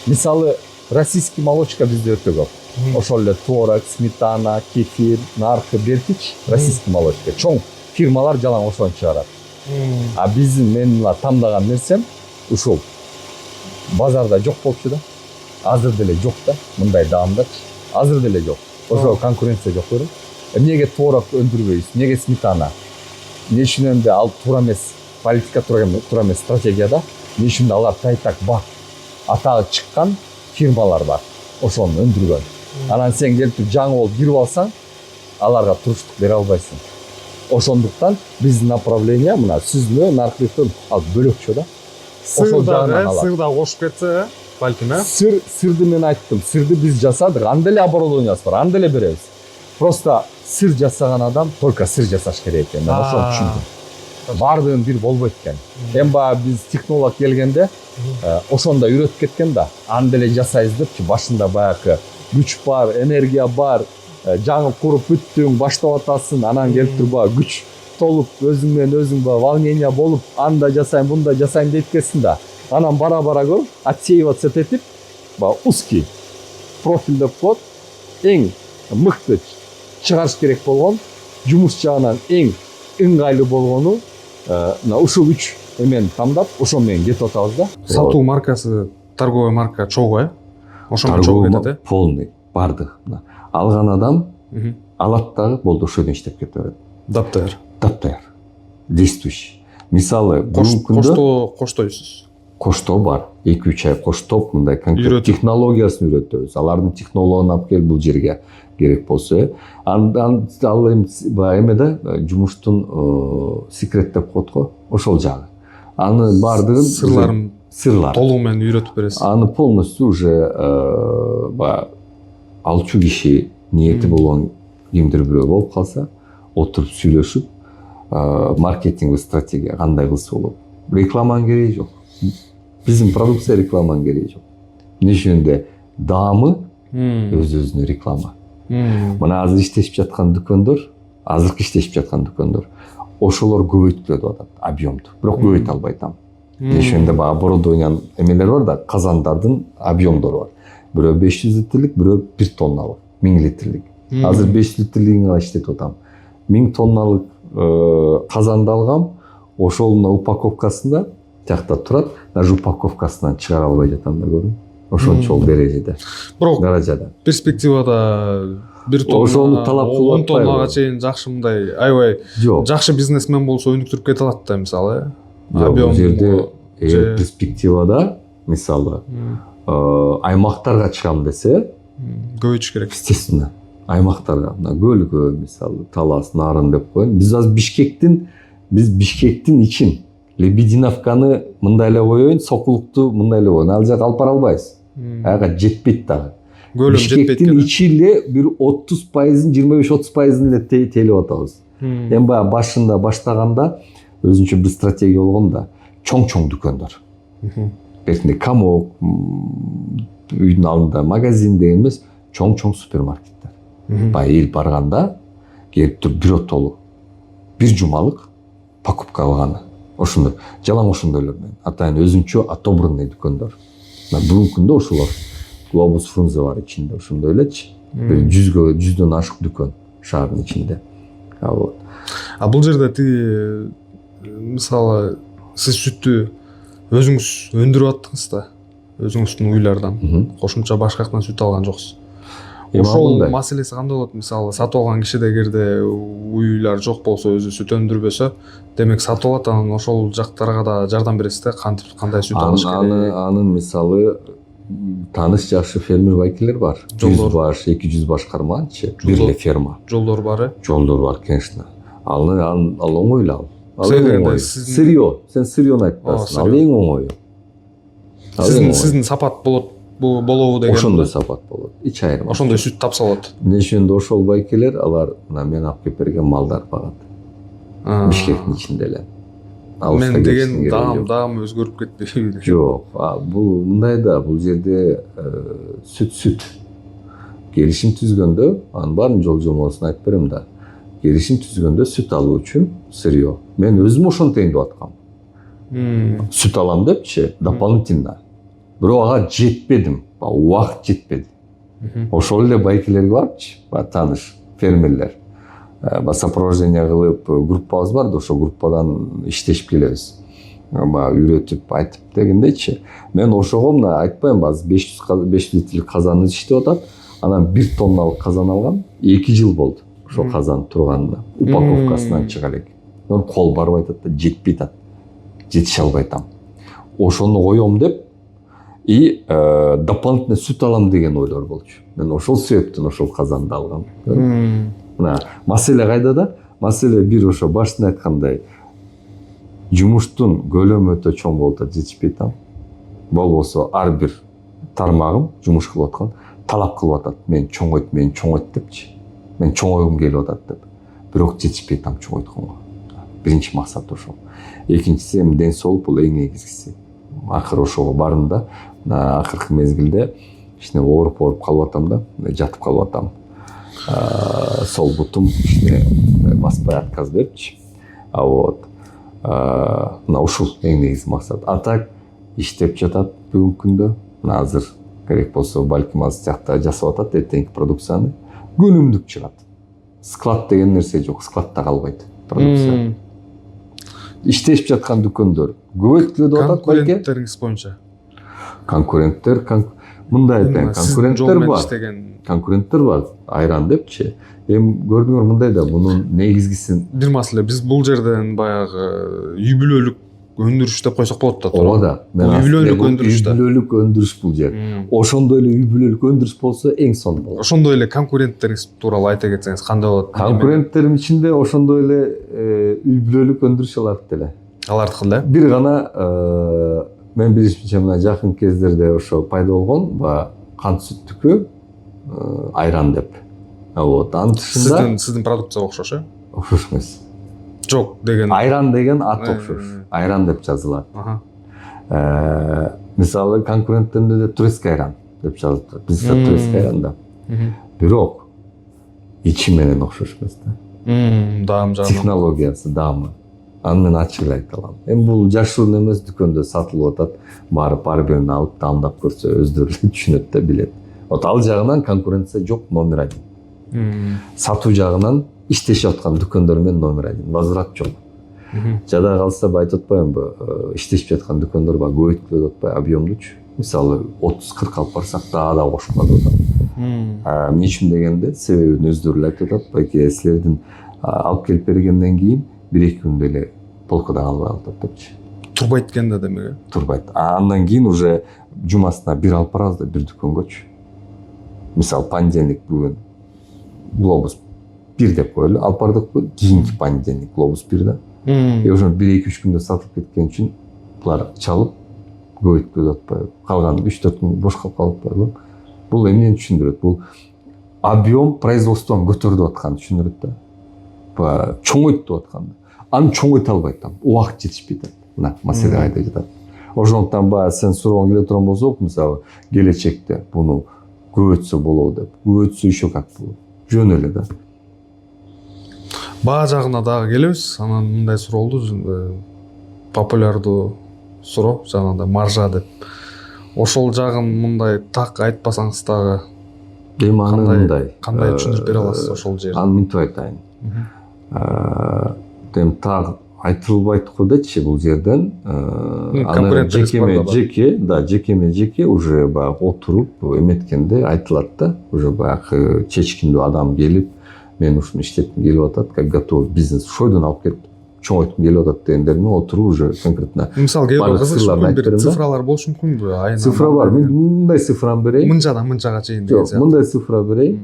Мисалы, российский молочка бизде өтө көп. Ошол эле творог, сметана, кефир, наркы, беркич, российский молочка. Чоң фирмалар жалаң ошону чыгарат. А биздин менин тандаган нерсем ушул. Базарда жок болчу да. Азыр деле жок да, мындай даамдачы. Азыр деле жок. Ошо конкуренция жок көрүн. Эмнеге творог өндүрбөйбүз? Эмнеге сметана? Эмне үчүн энди ал туура эмес, политика туура эмес стратегияда? Эмне үчүн алар тайтак бар? Атагы чыккан фирмалар бар. Ошону өндүргөн. Анан сен келип жаңы болуп кирип алсаң, аларга туруштук бере албайсың. Ошондуктан биздин направление мына сүзмө, наркылыктын ал бөлөкчө да. Сырда кошуп кетсе, балким, Сырды мен айттым. Сырды биз жасадык. Анда эле оборудованиясы бар, анда эле беребиз. Просто сыр жасаган адам только сыр жасаш керек экен. Мен ошону түшүндүм. Бардыгын бир болбойт экен. Эми баягы биз технолог келгенде ошондо үйрөтүп кеткен да. Анда эле жасайбыз депчи, башында баягы күч бар, энергия бар, жаңы куруп бүттүң, баштап атасың, анан келип турбай күч толуп, өзүң менен өзүң волнение болуп, анда жасайм, бунда жасайм дейт экенсиң да. Анан бара-бара көрүп, отсеиваться этип, узкий профиль деп коет, эң мыкты чыгарыш керек болгон, жумуш жагынан эң ыңгайлуу болгону ушул 3 эмени тандап, ошол менен кетип атабыз да. Сатуу маркасы, торговый марка чогуу, ошондо чогуу кетет, полный, бардык. Алган адам алат дагы болду, ошодон иштеп кете берет. Таптаяр. Действующий. Мисалы, бүгүнкү күндө коштойсуз. Коштоо бар. 2-3 ай коштоп, мындай конкрет технологиясын үйрөтөбүз. Алардын технологиясын алып келип бул жерге керек болсо, андан ал эмеде жумуштун секрет деп коет го, ошол жагы. Аны бардыгын сырлар толугу менен үйрөтүп бересиз. Аны полностью уже алчу киши ниети болгон кимдир бирөө болуп калса, отуруп сүйлөшүп, маркетингдик стратегия кандай кылса болот. Рекламанын кереги жок. Биздин продукция рекламанын кереги жок. Эмне үчүн даамы өз-өзүнө реклама. Мына азыр иштешип жаткан дүкөндөр, ошолор көбөйткүлөп атат объемду, бирок көбөйтө албай атам. ошондо баягы оборудованиянын эмелери бар да, казандардын объемдору бар. Бирөө 500 литрлик, бирөө 1 тонналык, 1000 литрлик. Азыр 500 литрлигин гана иштетип атам. 1000 тонналык казанды алгам, ошол упаковкасында тиякта турат, даже упаковкасынан чыгара албай жатам да көрүң. Ошончол дережеде. Бирок даражада. Перспективада 1 тонна, Ошону талап кылып 10 тоннага чейин жакшы мындай аябай жакшы бизнесмен болсо өнүктүрүп кете алат да мисалы. Бул жерде перспективада мисалы аймактарга чыгам десе, көбөйтүш керек. Естественно, аймактарга, мына Көлгө мисалы, Талас, Нарын деп коеюн. Биз Бишкектин ичин Лебединовканы мындай эле коеюн, Сокулукту мындай эле коеюн. Ал жак алып бара албайбыз. Ага жетпейт дагы. Көлөм жетпейт Бишкектин ичи эле бир 30%, 25-30% эле тейлеп атабыз. Эми баягы башында баштаганда өзүнчө бир стратегия болгон да, чоң дүкөндөр. Бертинде камок, үйдүн алдында магазин деген эмес, чоң супермаркеттер. Баягы эл барганда келип туруп бирөө толу, бир жумалык покупка алганы. Ошондой, жалаң ошондой элер менен. Атайын өзүнчө отобранный дүкөндөр. Бүгүнкү күндө ошолор Глобус Фрунзе бар ичинде, ошондой элечи. Бир 100дөн ашык дүкөн шаардын ичинде. Бул жерде тиги мисалы сиз сүттү өзүңүз өндүрүп аттыңыз да, өзүңүздүн уйлардан. Кошумча башка жактан сүт алган жоксуз. Ошол маселеси кандай болот? Мисалы сатып алган кишиде эгерде уйлар жок болсо, өзү сүт өндүрбөсө, демек сатып алат, анан ошол жактарга да жардам бересиз да, кантип кандай сүт алыш керек. Анын мисалы тааныш жакшы фермер байкелер бар. 100 баш, 200 баш карманчы, бир эле ферма. Жолдор бар. Жолдор бар, конечно. Ал оңойлуу. Сырьё. Сен сырьёну айтпайсың. Ал эң оңою. Сиздин сапат болобу деген. Ошондой сапат болот. Эч айырмасы. Ошондой сүт тапса болот. Ошондо ошол байкелер, алар мен алып келип берген малдар багат. Бишкектин ичинде эле. Мен деген дагым өзгөрүп кетпейби? Жок, бул мындай да, бул жерде сүт. Келишим түзгөндө, анын баарын жол-жомосун айтып берем да. Келишим түзгөндө сүт алуу үчүн сырьё. Мен өзүм ошентейин деп аткам. Сүт алам депчи, дополнительно. Бирок ага жетпедим, убакыт жетпеди. Ошол эле байкелер барчы, тааныш фермерлер. Сопровождение кылып группабыз бар да, ошол группадан иштешип келебиз. Үйрөтүп айтып дегендейчи. Мен ошого мына айтпайм, азыр 500 литрлик казан иштеп атат. Анан 1 тонналык казан алгам, 2 жыл болду. Ошол казан турганына, упаковкасынан чыга элек. Мен кол барбай атат да, жетпей атат. Жетише албай атам. Ошону коем деп и дополнительно сүт алам деген ойлор болчу. Мен ошол себептен ошол казанды алгам. Мына маселе кайда да? Маселе бир ошо башында айткандай, жумуштун көлөмү өтө чоң болуп атат, жетишпей атам. Болбосо ар бир тармагым жумуш кылып аткан талап кылып атат. Мен чоңойт депчи. Мен чоңойгум келип атат деп. Бирок жетишпей атам чоңойтконго. Биринчи максат ошол. Экинчиси эми ден соолук бул эң негизгиси. Акыры ошого бардым да, акыркы мезгилде кичине ооруп калып атам да, жатып калып атам. Сол бутум кичине баспай отказ берипчи. Мына ушул эң негизги максат. А так иштеп жатат бүгүнкү күндө. Мына азыр керек болсо балким аз жакта жасап атат эртеңки продукцияны. Көнүмдүк чыгат. Склад деген нерсе жок, складда калбайт продукция. Иштешип жаткан дүкөндөр көбөйтүлүп атат балки. Конкуренттериңиз боюнча. Конкуренттер, мындай айтайын, конкуренттер бар, айран депчи. Эми көрдүңөр мындай да, мунун негизгисин бир маселе, биз бул жерден баягы үй бүлөлүк өндүрүш деп койсок болот да. Ооба да. Үй бүлөлүк өндүрүш да. Үй бүлөлүк өндүрүш бул жер. Ошондой эле үй бүлөлүк өндүрүш болсо эң сонун болот. Ошондой эле конкуренттериңиз тууралуу айта кетсеңиз кандай болот? Конкуренттерим ичинде ошондой эле үй бүлөлүк өндүрүш алат эле. Алардыкы эле. Бир гана мен билишимче мына жакын кездерде ошо пайда болгон кант сүттүкү айран деп. Анын тышында сиздин продукцияга окшош, э? Окшош эмес. Жок деген. Айран деген ат окшош. Айран деп жазылат. Мисалы конкуренттеринде де турецкий айран деп жазылат. Бизде турецкий айран да. Бирок ичи менен окшош эмес да. Даам жагынан. Технологиясы даамы. Аны мен ачык эле айта алам. Эми бул жашыруун эмес, дүкөндө сатылып атат. Барып ар бирин алып тандап көрсө өздөрү эле түшүнөт да, билет. Вот ал жагынан конкуренция жок, номер 1. Сатуу жагынан иштешип аткан дүкөндөр менен номер 1. Возврат жок. Жада калса айтып атпаймынбы, иштешип жаткан дүкөндөр бар, көбөйткүлөп атпайбы объемдучу. Мисалы 30-40 алып барсак да кошуп калып атат. Эмне үчүн дегенде, себебин өздөрү айтып атат, байке силердин алып келип бергенден кийин 1-2 күндө эле полкада калып атат депчи. Турбайт экен да демек. Турбайт. Андан кийин уже жумасына бир алып барабыз да, бир дүкөнгөчү. Мисалы понедельник бүгүн глобус 1 деп коелу, алып бардыкпы, кийинки понедельник глобус 1 да. И уже 1-2-3 күндө сатылып кеткен үчүн булар чалып көбөйткүлөп атпайбы, калган 3-4 күн бош калып атпайбы. Бул эмнени түшүндүрөт? Бул объем производствону көтөрүп атканды түшүндүрөт да. Чоңойтуп атканды. Аны чоңойто албайт да. Убакыт жетишпей атат. Мына маселе кайда жатат. Ошондуктан сен сураган келе турган болсок, мисалы келечекте буну көбөйтсө болобу деп. Көбөйтсө еще как болот. Жөн эле да. Баа жагына дагы келебиз. Анан мындай суроолду, популярдуу суроо, жанагындай маржа деп. Ошол жагын мындай так айтпасаңыз дагы Эми аны мындай. Кандай түшүндүрүп бере аласыз ошол жерди? Аны мынтип айтайын. Эми так айтылбайт го дечи бул жерден. Аны жеке уже баягы отуруп эметкенде айтылат да. Уже баягы чечкиндүү адам келип, мен ушуну иштетким келип атат, как готовый бизнес ошойдон алып келип чоңойткум келип атат дегендер менен отуруп уже конкретно. Мисалы бир цифралар болушу мүмкүнбү? Айына Цифра бар. Мен мындай цифраны берейин. Мынчадан мынчага чейин деген сыяктуу. Мындай цифра берейин.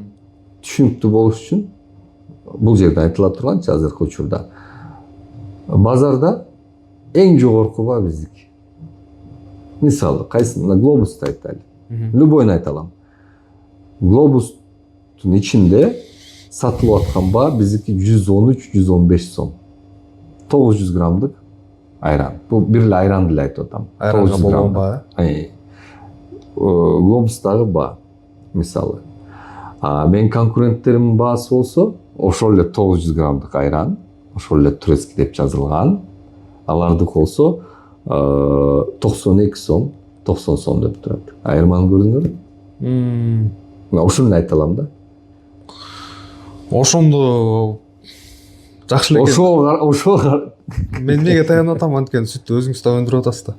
Түшүнүктүү болуш үчүн бул жерде айтыла турганчы азыркы учурда базарда эң жогорку баа биздики. Мисалы кайсына глобусту айтайлы. Любойну айта алам. Глобустун ичинде сатылып аткан баа биздики 113-115 сом. 900 граммдык айран. Бул бир эле айранды эле айтып атам. Айранга болгон баа. Глобустагы баа. Мисалы. Мен конкуренттеримдин баасы болсо, ошол эле 900 граммдык айран, ошол эле турецкий деп жазылган. Алардык болсо 92 сом, 90 сом деп турат. Айырманы көрдүңөрбү? Мен ошону айта алам да. Ошондо жакшы эле. Ошол мен эмнеге таянып атам, анткени сүттү өзүңүз да өндүрүп атасыз да.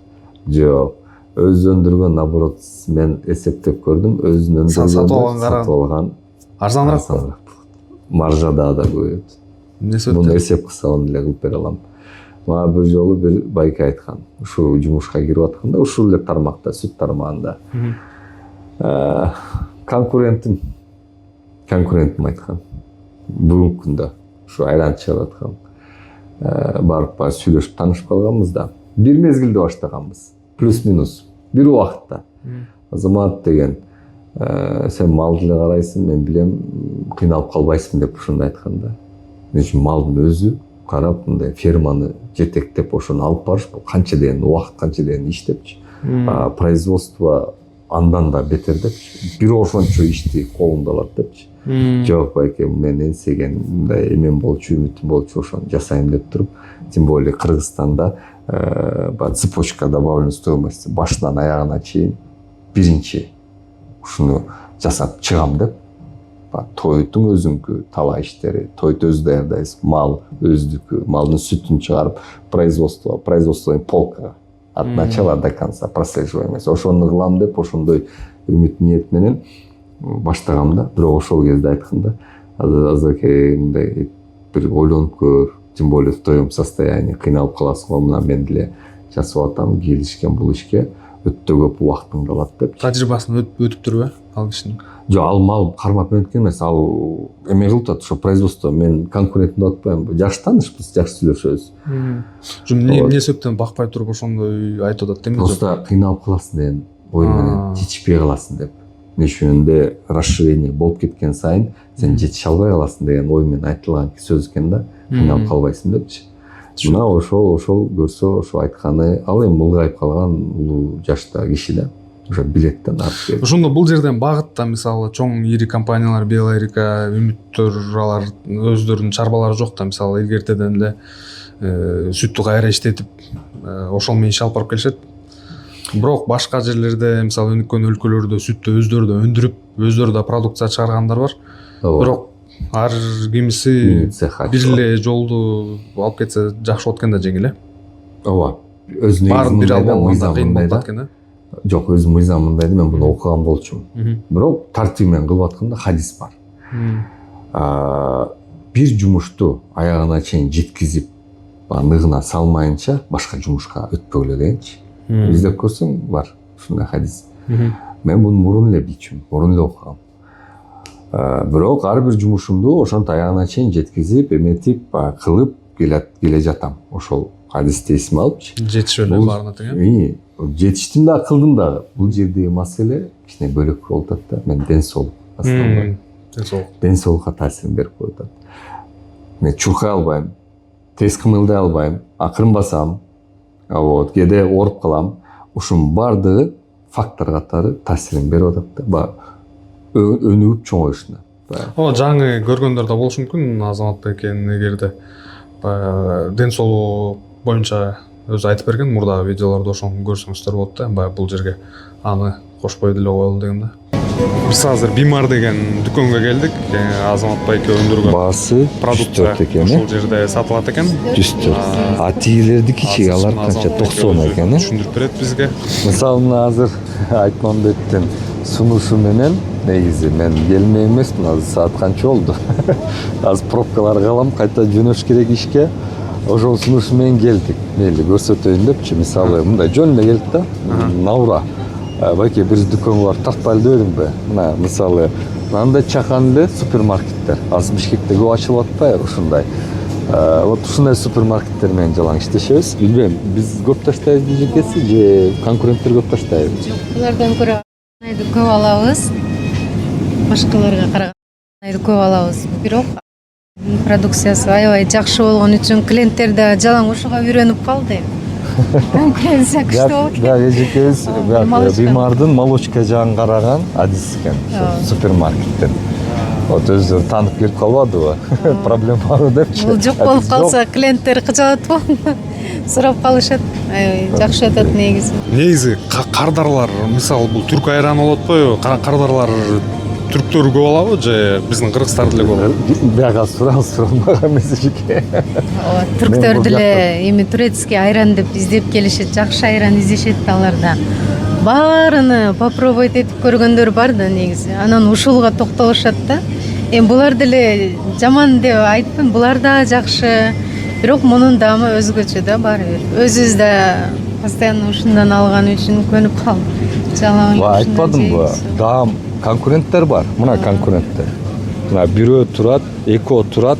Жок. Өзү өндүргөн, наоборот, мен эсептеп көрдүм, өзүн өндүргөн, сатып алган арзаныраак. Маржа да көбөйөт. Муну эсеп кылсам эле кылып бере алам. Мага бир жолу бир байке айткан. Ушу жумушка кирип атканда, ушул эле тармакта, сүт тармагында. Конкурентим айткан. Бүгүнкү күндө ушу айран чыгып аткан. Барып сүйлөшүп таанышып калганбыз да. Бир мезгилде баштаганбыз. Плюс-минус. Бир убакытта. Азамат деген, сен малды эле карайсың, мен билем, кыйналып калбайсың деп ушундай айткан да. Мен үчүн малдын өзү карап, мындай ферманы жетектеп ошону алып барыш, канча деген убакыт, канча деген иш депчи. Производство андан да бетер депчи. Бир ошончо ишти колунда алат депчи. Жок байке, мен энсеген мындай эмен болчу, үмүтүм болчу, ошону жасайм деп туруп, тем более Кыргызстанда цепочка добавленной стоимости башынан аягына чейин биринчи ушуну жасап чыгам деп. Тойтун өзүнкү талаа иштери, тойту өзү даярдайбыз, мал өздүкү, малдын сүтүн чыгарып производство полкага от начала до конца прослеживаемость. Ошону кылам деп, ошондой үмүт ниет менен баштагам да. Бирок ошол кезде айткан да, азаке мындай бир ойлонуп көр, тем более в твоем состоянии кыйналып каласың го, мына мен деле жасап атам, кийлишкен бул ишке өтө көп убактыңды алат деп. Тажрыйбасын өтүп турбу ал кишинин? Жок, ал мал кармап өткөн эмес, ал эме кылып атат, ошо производство, мен конкурентим деп атпайм, жакшы таанышпыз, жакшы сүйлөшөбүз. Эмне себептен бакпай туруп ошондой айтып атат демек? Просто кыйналып каласың деген ой менен жетишпей каласың деп. Эмне үчүн расширение болуп кеткен сайын сен жетише албай каласың деген ой менен айтылган сөз экен да, кыйналып калбайсың депчи. Мына ошол көрсө, ошо айтканы, ал эми мылгайып калган улуу жашта киши да. Уже билеттен артып. Ошондо бул жерден багытта мисалы чоң ири компаниялар, Белорика, Үмүттөр, алар өздөрүнүн чарбалары жок да, мисалы илгертеден эле сүттү кайра иштетип ошол менен иш алып барып келишет. Бирок башка жерлерде, мисалы өнүккөн өлкөлөрдө сүттү өздөрү да өндүрүп, өздөрү да продукция чыгаргандар бар. Бирок ар кимиси бир эле жолду алып кетсе жакшы болот экен да, жеңил ооба. Өзүнүн баарын бир алып алганда кыйын болуп атат экен Жок, өзүм мыйзам мындайды, мен буну окуган болчумун. Бирок тартип менен кылып атканда хадис бар. Бир жумушту аягына чейин жеткизип, ныгына салмайынча башка жумушка өтпөгүлө дегенчи. Издеп көрсөң бар ушундай хадис. Мен буну мурун эле билчүмүн, мурун эле окугам. Бирок ар бир жумушумду ошонтип аягына чейин жеткизип, эметип, кылып келе жатам. Ошол хадисти эсиме алыпчы. Жетишип эле баарына тең. Жетиштим да, кылдым да. Бул жердеги маселе кичине бөлөк болуп атат да. Мен ден соолук аслында. Ден соолукка таасирин берип коюп атат. Мен чуркай албайм, тез кымылдай албайм, акырын басам, кээде ооруп калам. Ушунун баардыгы фактор катары таасирин берип атат да. Өнүгүп чоңоюшуна. Жаңы көргөндөр да болушу мүмкүн. Азаматбек экен эгерде ден соолугу боюнча өзү айтып берген мурдагы видеолордо, ошону көрсөңүздөр болот да. Баягы бул жерге аны кошпой деле коелу деген да. Биз азыр Бимар деген дүкөнгө келдик. Азаматбек өндүргөн баасы продукция экен. Ошол жерде сатылат экен. 104. Тигилердики алар канча 90 экен. Түшүндүрүп берет бизге. Мисалы мына азыр Айтмамбеттин сунушу менен негизи мен келмей эмесмин. Азыр саат канча болду? Азыр пробкалар калам, кайта жөнөш керек ишке. Ошол сунушу менен келдик. Мейли көрсөтөйүн депчи. Мисалы мындай жөн эле келдик да. Наура. Байке бир дүкөнгө барып тартпайлы дебедимби? Мына мисалы мындай чакан эле супермаркеттер. Азыр Бишкекте көп ачылып атпайбы ушундай? Вот ушундай супермаркеттер менен жалаң иштешебиз. Билбейм, биз көп таштайбызбы жекеси же конкуренттер көп таштайбы? Жок, булардан көрө айды көп алабыз. Башкаларга караганда көп алабыз. Бирок продукциясы аябай жакшы болгон үчүн клиенттер да жалаң ушуга үйрөнүп калды. Конкуренция күчтүү болуп кетти. Да, эжекебиз Бимардын молочка жагын караган адис экен, супермаркеттен. Вот өздөрү таанып келип калбадыбы? Проблема барбы депчи. Бул жок болуп калса, клиенттер кычалатпы? Сурап калышат. Жакшы өтөт негизи. Негизи кардарлар, мисалы бул түрк айраны болуп атпайбы? Кардарлар түрктөр көп алабы же биздин кыргыздар деле көп алабы? Бияга сурамаган эмес эжеке. Түрктөр деле эми турецкий айран деп издеп келишет, жакшы айран издешет аларда. Баарыны попробовать этип көргөндөр бар да негизи. Анан ушулга токтолушат да. Эми булар деле жаман деп айтпайм, булар да жакшы. Бирок мунун даамы өзгөчө да баары бир. Өзүбүз да постоянно ушундан алган үчүн көнүп калдык. Жалаң. Айтпадымбы? Даам конкуренттер бар. Мына конкуренттер. Мына бирөө турат, экөө турат,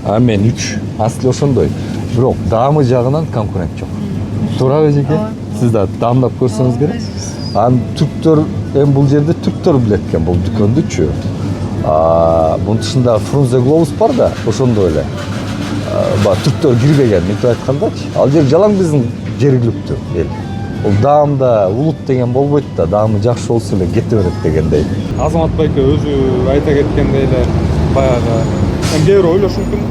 а мен 3. Асли ошондой. Бирок даамы жагынан конкурент жок. Туурабы эжеке? Сиз да даамдап көрсөңүз керек. Анан түрктөр, эми бул жерде түрктөр билет экен бул дүкөндүчү. Мунун тышында Фрунзе Глобус бар да, ошондой эле. Түрктөр кирбеген, мынтип айткандачы. Ал жер жалаң биздин жергиликтүү эл. Бул даамда улут деген болбойт да, даамы жакшы болсо эле кете берет дегендей. Азаматбек өзү айта кеткендей эле баягы кээ бир ойлошу мүмкүн.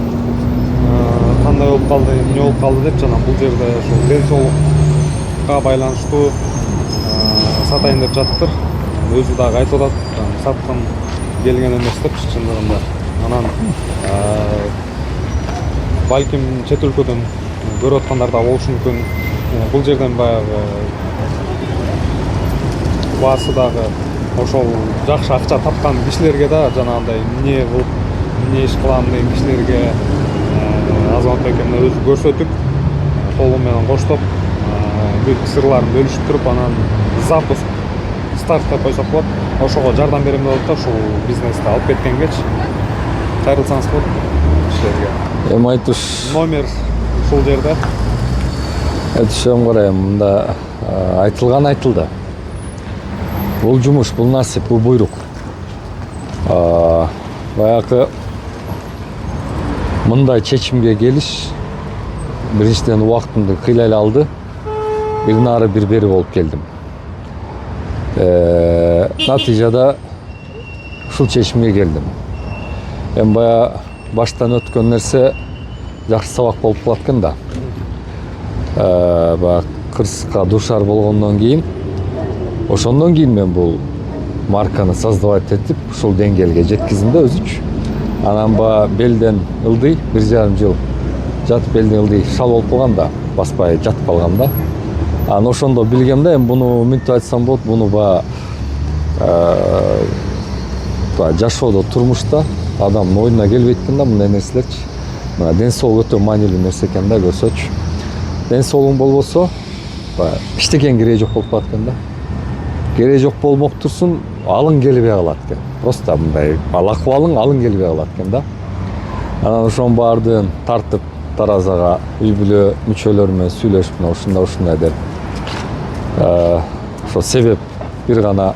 Кандай болуп калды, эмне болуп калды деп, жана бул жерде ошол ден соолукка байланыштуу сатайын деп жатыптыр. Өзү дагы айтып атат, саткым келген эмес деп чындыгында. Анан балким чет өлкөдөн көрүп аткандар да болушу мүмкүн. Бул жерден баягы баасы дагы ошол жакшы акча тапкан кишилерге да жанагындай эмне кылып, эмне иш кылам деген кишилерге Азаматбек эмне өзү көрсөтүп, колу менен коштоп, бүт сырларын бөлүшүп туруп, анан запуск старт деп койсок болот. Ошого жардам берем деп атат да, ушул бизнести алып кеткенгечи. Кайрылсаңыз болот кишилерге. Эми айтыш Номер ушул жерде. Айтышым карайм, мында айтылган айтылды. Бул жумуш, бул насип, бул буйрук. Баягы мындай чечимге келиш биринчиден убактымды кыйла эле алды. Бир нары бир бери болуп келдим. Натыйжада ушул чечимге келдим. Эми баягы баштан өткөн нерсе жакшы сабак болуп калат экен да. Баягы кырсыкка дуушар болгондон кийин, ошондон кийин мен бул марканы создавать этип, ушул деңгээлге жеткиздим да өзүчү. Анан баягы белден ылдый 1,5 жыл жатып белден ылдый шал болуп калган да, баспай жатып калгам да. Анан ошондо билгем да, эми буну мынтип айтсам болот, буну баягы жашоодо, турмушта адамдын оюна келбейт экен да мындай нерселерчи. Мына ден соолук өтө маанилүү нерсе экен да, көрсөчү. Ден соолугуң болбосо, иштеген кереги жок болуп калат экен да. Кереги жок болмок турсун, алың келбей калат экен. Просто мындай акыбалың алың келбей калат экен да. Анан ошонун баардыгын тартып таразага үй бүлө мүчөлөрү менен сүйлөшүп, мына ушундай деп. Ошо себеп бир гана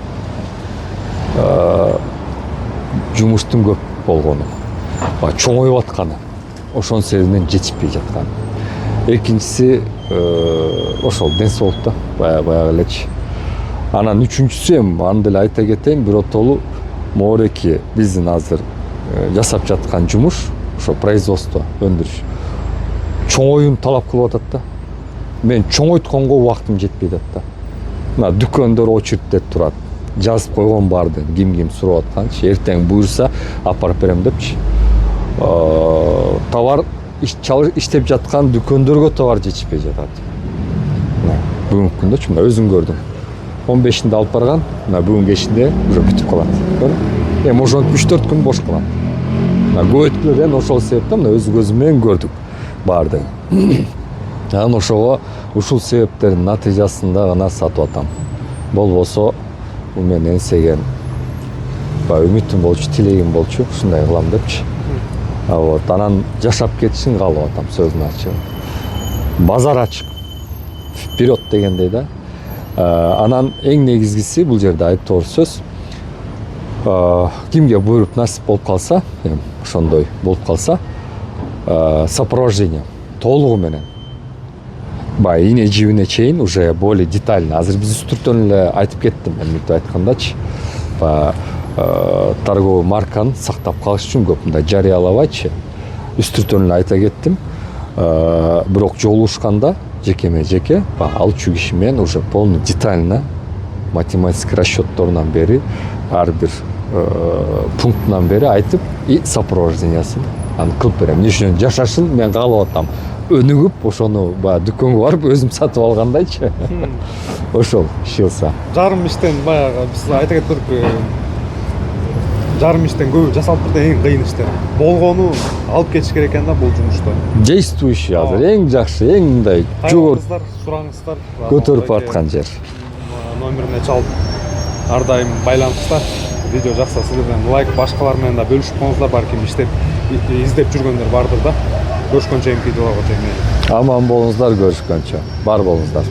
жумуштун көп болгону, чоңоюп атканы, ошонун себебинен жетишпей жаткан. Экинчиси ошол ден соолук да, баягы элечи. Анан үчүнчүсү эми аны деле айта кетейин, биротолу моореки биздин азыр жасап жаткан жумуш, ошо производство, өндүрүш чоңоюуну талап кылып атат да. Мен чоңойтконго убактым жетпей атат да. Мына дүкөндөр очередьте турат. Жазып койгон барды, ким сурап атканчы, эртең буюрса апарып берем депчи. Товар иштеп жаткан дүкөндөргө товар жетишпей жатат. Бүгүнкү күндө мына өзүң көрдүң. 15-inde алып барган, мына бүгүн кечинде уже бүтүп калат. Эми ошон 3-4 күн бош калат. Мына көбөйткүлөр ошол себептен мына көзүм менен көрдүк бардыгын. Анан ошого ушул себептердин натыйжасында гана сатып атам. Болбосо бул менин энсеген үмүтүм болчу, тилегим болчу, ушундай кылам депчи. Вот, анан жашап кетишин каалап атам, сөзүн ачык. Базар ачык. Вперед дегендей да. Анан эң негизгиси бул жерде айыптоор сөз. Кимге буйруп насип болуп калса, ошондой болуп калса, сопровождение толугу менен ине жибине чейин уже более детально. Азыр биз үстүртөн эле айтып кеттим, мынтип айткандачы. Торговый марканы сактап калыш үчүн көп мындай жарыялабайчы. Үстүртөн эле айта кеттим. Бирок жолугушканда жекеме жеке алчу киши менен уже полный детально математический расчетторунан бери ар бир пунктунан бери айтып и сопровождениясын аны кылып берем. Эмне үчүн жашашын мен каалап атам. Өнүгүп ошону дүкөнгө барып өзүм сатып алгандайчы. Ошол шилса. Жарым иштен баягы биз айта кеттик, жарым иштен көбү жасалып турду, эң кыйын иштер. Болгону алып кетиш керек экен да бул жумушта. Действующий азыр эң жакшы, эң мындай жогору сураңыздар. Көтөрүп бараткан жер. Номерине чалып ар дайым байланыста. Видео жакса сиздерден лайк, башкалар менен да бөлүшүп коңуздар, балким издеп жүргөндөр бардыр да. Görüşкөнчө эмки видеолорго чейин. Аман болуңуздар, көрүшкөнчө. Бар болуңуздар.